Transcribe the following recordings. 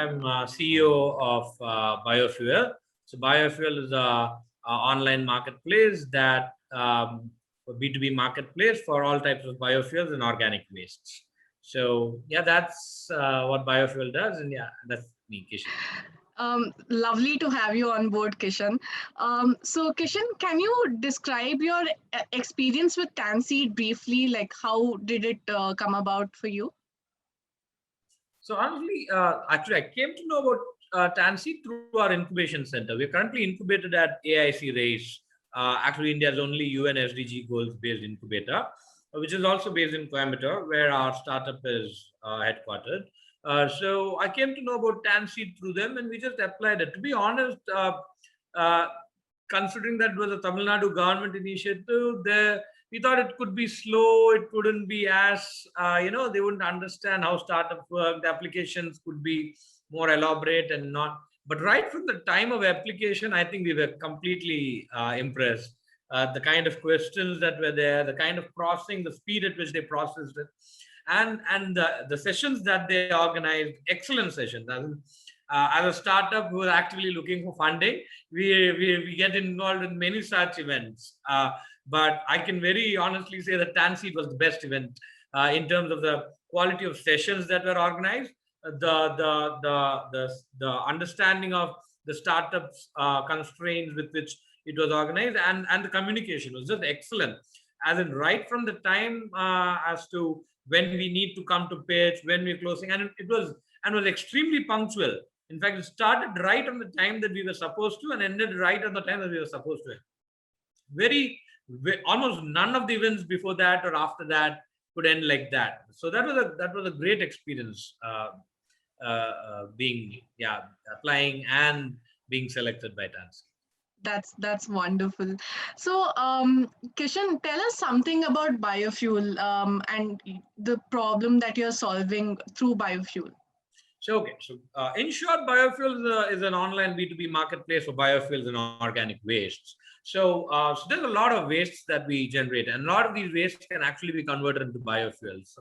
I'm CEO of Biofuel. So Biofuel is a online marketplace that B2B marketplace for all types of biofuels and organic wastes. So yeah, that's what Biofuel does, and yeah, that's me, Kishan. Lovely to have you on board, Kishan. So, Kishan, can you describe your experience with Tanseed briefly? Like, how did it come about for you? So honestly, actually, I came to know about Tansi through our incubation center. We're currently incubated at AIC RACE, actually India's only UN SDG goals-based incubator, which is also based in Coimbatore, where our startup is headquartered. So I came to know about Tanseed through them, and we just applied it. To be honest, uh, considering that it was a Tamil Nadu government initiative, we thought it could be slow. It couldn't be as they wouldn't understand how startups work. The applications could be more elaborate and not. But right from the time of application, I think we were completely impressed. The kind of questions that were there, the kind of processing, the speed at which they processed it, and the sessions that they organized, excellent sessions. As a startup who are actively looking for funding, we get involved in many such events. But I can very honestly say that Tanseed was the best event in terms of the quality of sessions that were organized, the understanding of the startups constraints with which it was organized, and the communication was just excellent. As in right from the time as to when we need to come to pitch, when we're closing, and it was extremely punctual. In fact, it started right on the time that we were supposed to and ended right on the time that we were supposed to. Very, almost none of the events before that or after that could end like that. So that was a great experience, being applying and being selected by Tansi. That's wonderful. So, Kishan, tell us something about biofuel and the problem that you're solving through biofuel. So, okay. So, in short, biofuels is an online B2B marketplace for biofuels and organic wastes. So there's a lot of wastes that we generate, and a lot of these wastes can actually be converted into biofuels.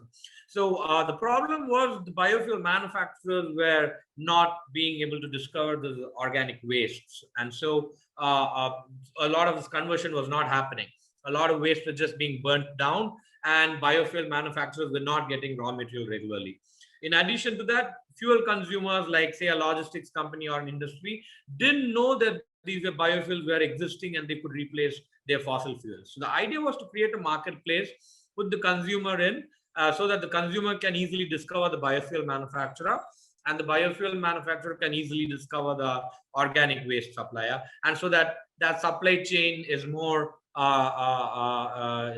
So the problem was the biofuel manufacturers were not being able to discover the organic wastes, and so a lot of this conversion was not happening. A lot of waste was just being burnt down, and biofuel manufacturers were not getting raw material regularly. In addition to that, fuel consumers like, say, a logistics company or an industry didn't know that these biofuels were existing and they could replace their fossil fuels. So the idea was to create a marketplace, put the consumer in, so that the consumer can easily discover the biofuel manufacturer, and the biofuel manufacturer can easily discover the organic waste supplier, and so that that supply chain is more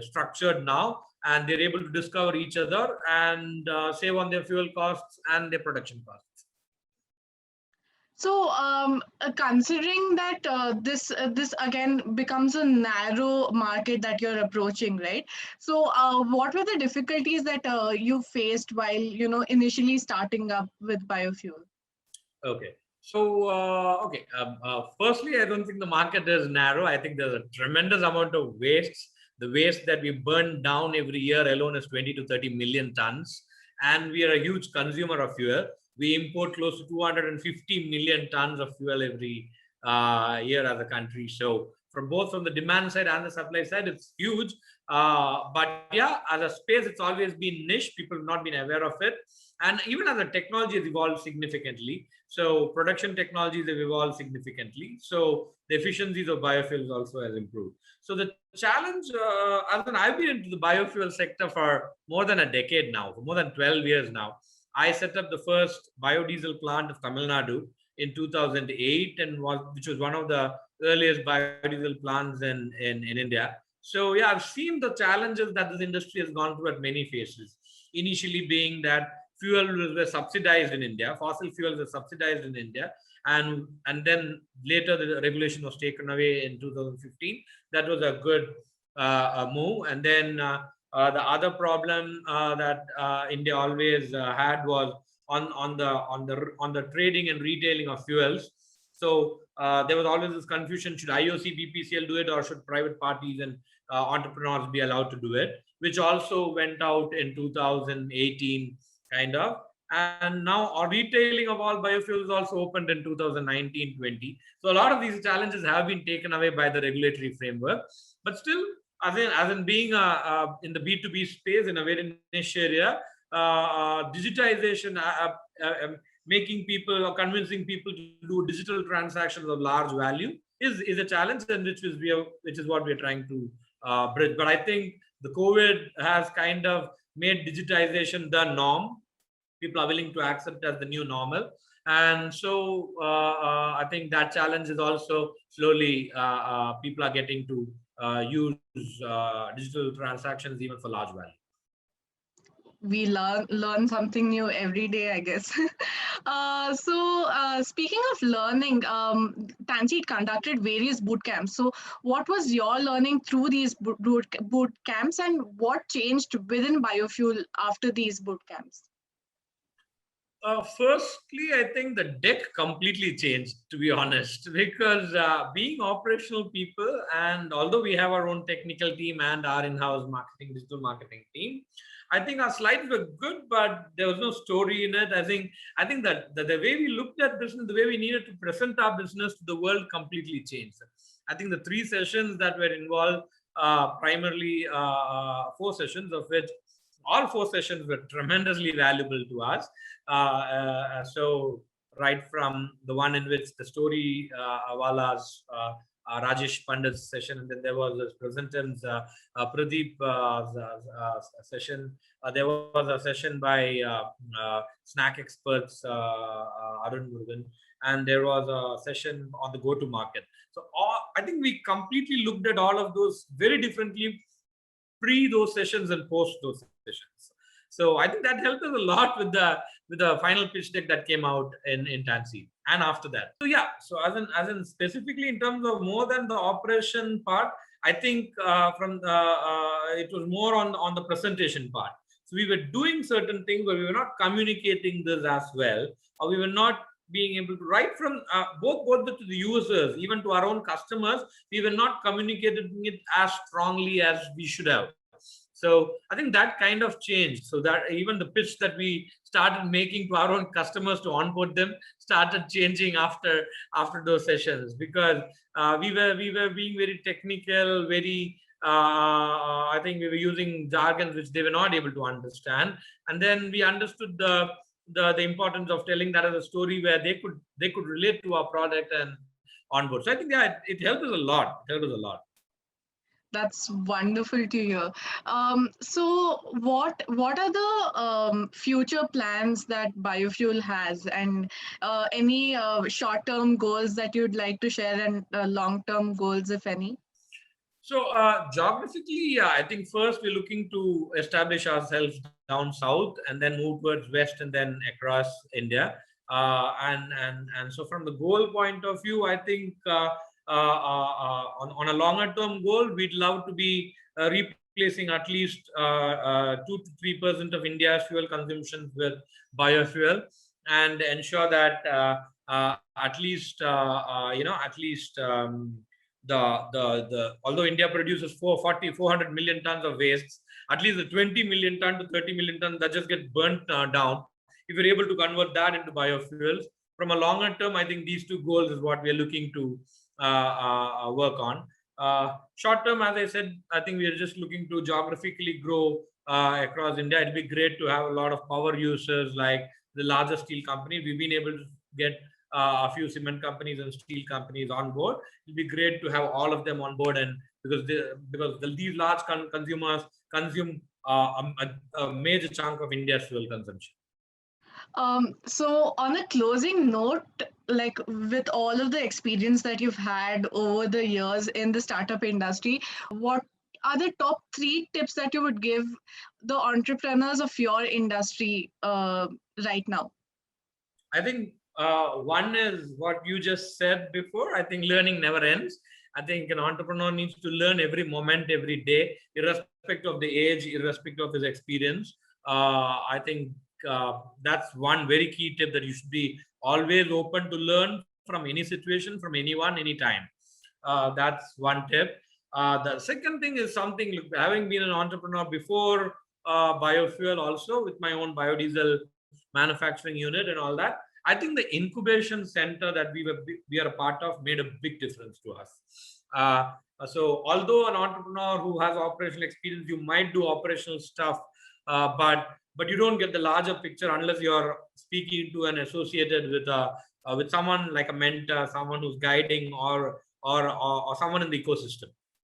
structured now, and they're able to discover each other and save on their fuel costs and their production costs. So, considering that this again becomes a narrow market that you're approaching, right? So, what were the difficulties that you faced while initially starting up with biofuel? Okay. So, firstly, I don't think the market is narrow. I think there's a tremendous amount of wastes. The waste that we burn down every year alone is 20 to 30 million tons. And we are a huge consumer of fuel. We import close to 250 million tons of fuel every year as a country. So, from the demand side and the supply side, it's huge. But yeah, as a space, it's always been niche. People have not been aware of it. And even as the technology has evolved significantly, so production technologies have evolved significantly, so the efficiencies of biofuels also has improved. So the challenge, I've been into the biofuel sector for more than a decade now, for more than 12 years now. I set up the first biodiesel plant of Tamil Nadu in 2008, and which was one of the earliest biodiesel plants in India. So yeah, I've seen the challenges that this industry has gone through at many phases. Initially being that fuel were subsidized in India, fossil fuels were subsidized in India, and then later the regulation was taken away in 2015. That was a good move. And then the other problem that India always had was on the trading and retailing of fuels. So there was always this confusion: should IOC, BPCL do it, or should private parties and entrepreneurs be allowed to do it? Which also went out in 2018, kind of. And now our retailing of all biofuels also opened in 2019-20. So a lot of these challenges have been taken away by the regulatory framework. But still, as in being in the B2B space in a very niche area, digitization, making people or convincing people to do digital transactions of large value is a challenge, and which is what we are trying to bridge. But I think the COVID has kind of made digitization the norm. People are willing to accept as the new normal, and so I think that challenge is also slowly people are getting to use digital transactions even for large value. We learn something new every day, I guess. Speaking of learning, Tanseed conducted various boot camps. So what was your learning through these boot camps, and what changed within biofuel after these boot camps? Firstly, I think the deck completely changed, to be honest, because being operational people, and although we have our own technical team and our in-house digital marketing team, I think our slides were good, but there was no story in it. I think that the way we looked at business, the way we needed to present our business to the world completely changed. I think the 3 sessions that were involved, primarily 4 sessions, of which all 4 sessions were tremendously valuable to us. So right from the one in which the story Awala's Rajesh Pandit's session, and then there was this presenters Pradeep session. There was a session by snack experts Arun Murugan, and there was a session on the go-to-market. So I think we completely looked at all of those very differently pre those sessions and post those sessions. So I think that helped us a lot with the final pitch deck that came out in Tanseed and after that. So yeah, so as in specifically in terms of more than the operation part, I think it was more on the presentation part. So we were doing certain things, but we were not communicating this as well, or we were not being able to, right from both to the users, even to our own customers, we were not communicating it as strongly as we should have. So I think that kind of changed, so that even the pitch that we started making to our own customers to onboard them started changing after those sessions, because we were being very technical, very I think we were using jargons which they were not able to understand, and then we understood the importance of telling that as a story where they could relate to our product and onboard. So I think it helped us a lot. That's wonderful to hear. So what are the future plans that biofuel has, and any short-term goals that you'd like to share, and long-term goals, if any? So geographically, yeah, I think first we're looking to establish ourselves down south, and then move towards west, and then across India. And so from the goal point of view, I think on a longer term goal, we'd love to be replacing at least 2 to 3% of India's fuel consumption with biofuel, and ensure that at least although India produces 400 million tons of waste, at least the 20 million ton to 30 million ton that just get burnt down, if we're able to convert that into biofuels, from a longer term, I think these 2 goals is what we're looking to work on. Short term, as I said, I think we are just looking to geographically grow across India. It'd be great to have a lot of power users like the larger steel companies. We've been able to get a few cement companies and steel companies on board. It'll be great to have all of them on board, and because these large consumers consume a major chunk of India's fuel consumption. So on a closing note, like with all of the experience that you've had over the years in the startup industry, what are the top 3 tips that you would give the entrepreneurs of your industry right now? I think one is what you just said before. I think learning never ends. I think an entrepreneur needs to learn every moment, every day, irrespective of the age, irrespective of his experience. I think that's one very key tip, that you should be always open to learn from any situation, from anyone, anytime. That's one tip. The second thing is something, having been an entrepreneur before biofuel, also with my own biodiesel manufacturing unit and all that. I think the incubation center that we are a part of made a big difference to us. So although an entrepreneur who has operational experience, you might do operational stuff, but you don't get the larger picture unless you're speaking to and associated with someone like a mentor, someone who's guiding, or someone in the ecosystem.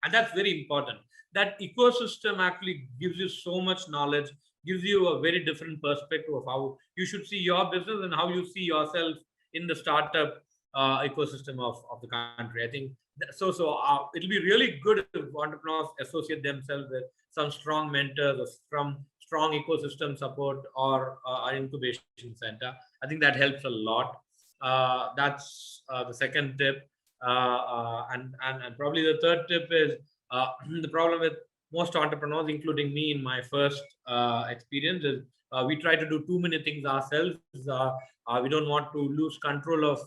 And that's very important. That ecosystem actually gives you so much knowledge, gives you a very different perspective of how you should see your business and how you see yourself in the startup ecosystem of the country. I think so. It'll be really good if entrepreneurs associate themselves with some strong mentors or from strong ecosystem support or an incubation center. I think that helps a lot. That's the second tip. And probably the third tip is the problem with most entrepreneurs, including me in my first experience, is we try to do too many things ourselves. We don't want to lose control of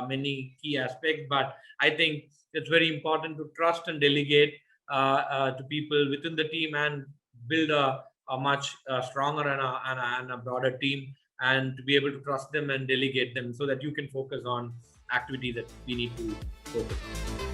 many key aspects, but I think it's very important to trust and delegate to people within the team and build a much stronger and a broader team, and to be able to trust them and delegate them so that you can focus on activities that we need to focus on.